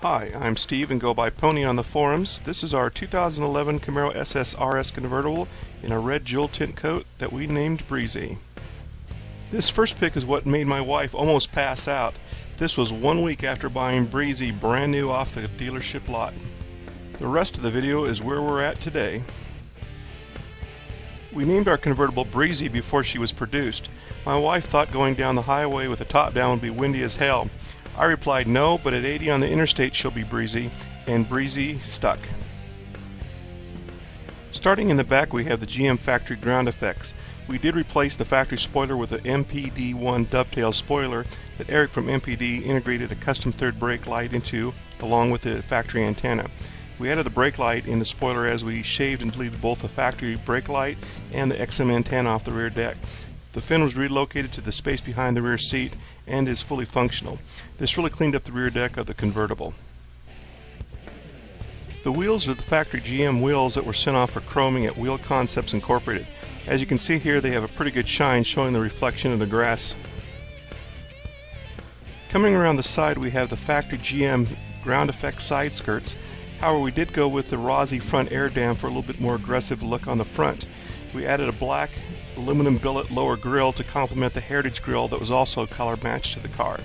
Hi, I'm Steve and go by Pony on the forums. This is our 2011 Camaro SS RS convertible in a red jewel tint coat that we named Breezy. This first pick is what made my wife almost pass out. This was 1 week after buying Breezy brand new off the dealership lot. The rest of the video is where we're at today. We named our convertible Breezy before she was produced. My wife thought going down the highway with the top down would be windy as hell. I replied no, but at 80 on the interstate she'll be breezy, and Breezy stuck. Starting in the back we have the GM factory ground effects. We did replace the factory spoiler with an MPD1 dovetail spoiler that Eric from MPD integrated a custom third brake light into, along with the factory antenna. We added the brake light in the spoiler as we shaved and deleted both the factory brake light and the XM antenna off the rear deck. The fin was relocated to the space behind the rear seat and is fully functional. This really cleaned up the rear deck of the convertible. The wheels are the factory GM wheels that were sent off for chroming at Wheel Concepts Incorporated. As you can see here, they have a pretty good shine showing the reflection of the grass. Coming around the side we have the factory GM ground effect side skirts. However, we did go with the Rossi front air dam for a little bit more aggressive look on the front. We added a black aluminum billet lower grille to complement the Heritage grille that was also color matched to the car.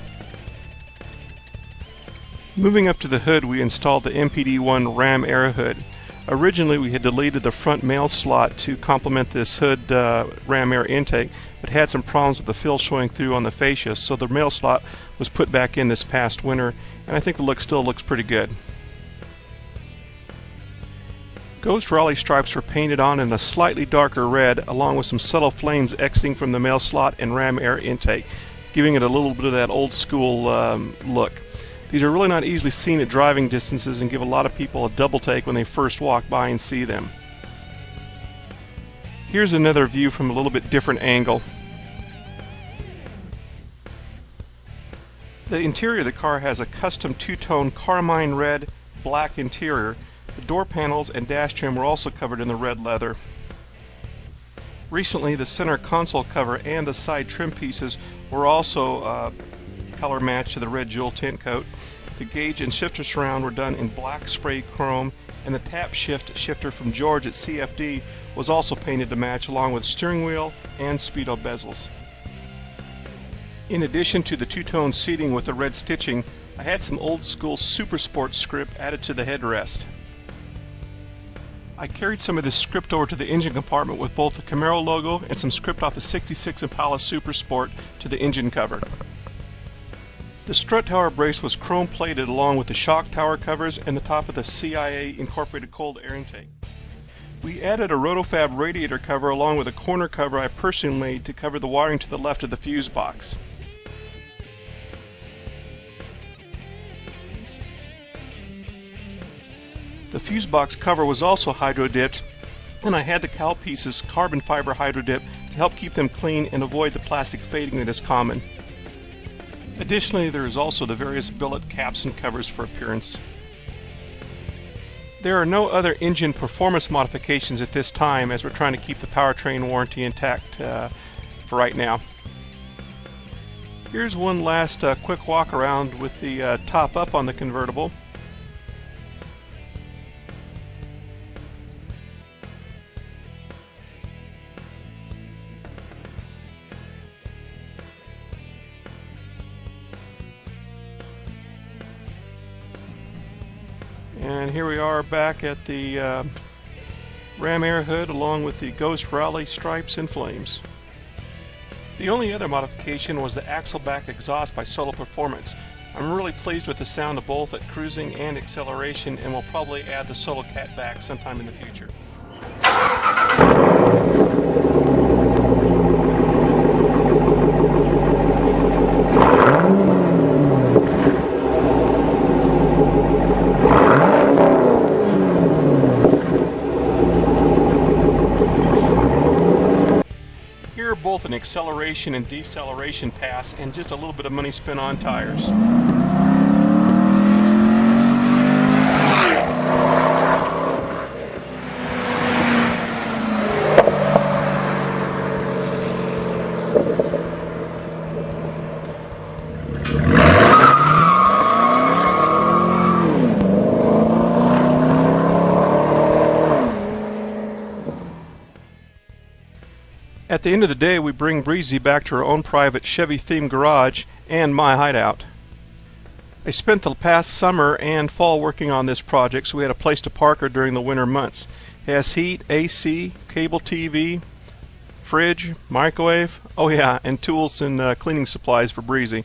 Moving up to the hood, we installed the MPD1 Ram air hood. Originally we had deleted the front mail slot to complement this hood Ram air intake, but had some problems with the fill showing through on the fascia, so the mail slot was put back in this past winter, and I think the look still looks pretty good. Ghost Raleigh stripes were painted on in a slightly darker red, along with some subtle flames exiting from the mail slot and ram air intake, giving it a little bit of that old school look. These are really not easily seen at driving distances and give a lot of people a double take when they first walk by and see them. Here's another view from a little bit different angle. The interior of the car has a custom two-tone carmine red, black interior. The door panels and dash trim were also covered in the red leather. Recently, the center console cover and the side trim pieces were also color matched to the red jewel tint coat. The gauge and shifter surround were done in black spray chrome, and the tap shift shifter from George at CFD was also painted to match, along with steering wheel and speedo bezels. In addition to the two-tone seating with the red stitching, I had some old school Super Sport script added to the headrest. I carried some of this script over to the engine compartment with both the Camaro logo and some script off the '66 Impala Super Sport to the engine cover. The strut tower brace was chrome plated along with the shock tower covers and the top of the CIA incorporated cold air intake. We added a Rotofab radiator cover along with a corner cover I personally made to cover the wiring to the left of the fuse box. The fuse box cover was also hydro dipped, and I had the cowl pieces carbon fiber hydro dip to help keep them clean and avoid the plastic fading that is common. Additionally, there is also the various billet caps and covers for appearance. There are no other engine performance modifications at this time, as we're trying to keep the powertrain warranty intact for right now. Here's one last quick walk around with the top up on the convertible. And here we are back at the Ram air hood along with the Ghost Raleigh stripes and flames. The only other modification was the axle back exhaust by Solo Performance. I'm really pleased with the sound of both at cruising and acceleration, and will probably add the Solo Cat back sometime in the future. Both an acceleration and deceleration pass and just a little bit of money spent on tires. At the end of the day, we bring Breezy back to her own private Chevy-themed garage and my hideout. I spent the past summer and fall working on this project, so we had a place to park her during the winter months. It has heat, AC, cable TV, fridge, microwave, oh yeah, and tools and cleaning supplies for Breezy.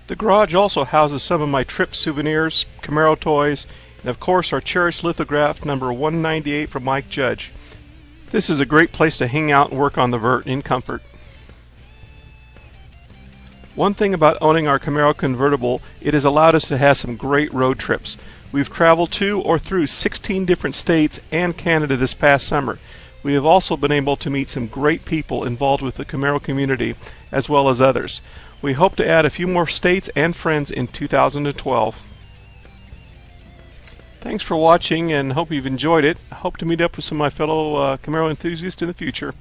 The garage also houses some of my trip souvenirs, Camaro toys, and of course our cherished lithograph number 198 from Mike Judge. This is a great place to hang out and work on the vert in comfort. One thing about owning our Camaro Convertible, it has allowed us to have some great road trips. We've traveled to or through 16 different states and Canada this past summer. We have also been able to meet some great people involved with the Camaro community, as well as others. We hope to add a few more states and friends in 2012. Thanks for watching and hope you've enjoyed it. I hope to meet up with some of my fellow Camaro enthusiasts in the future.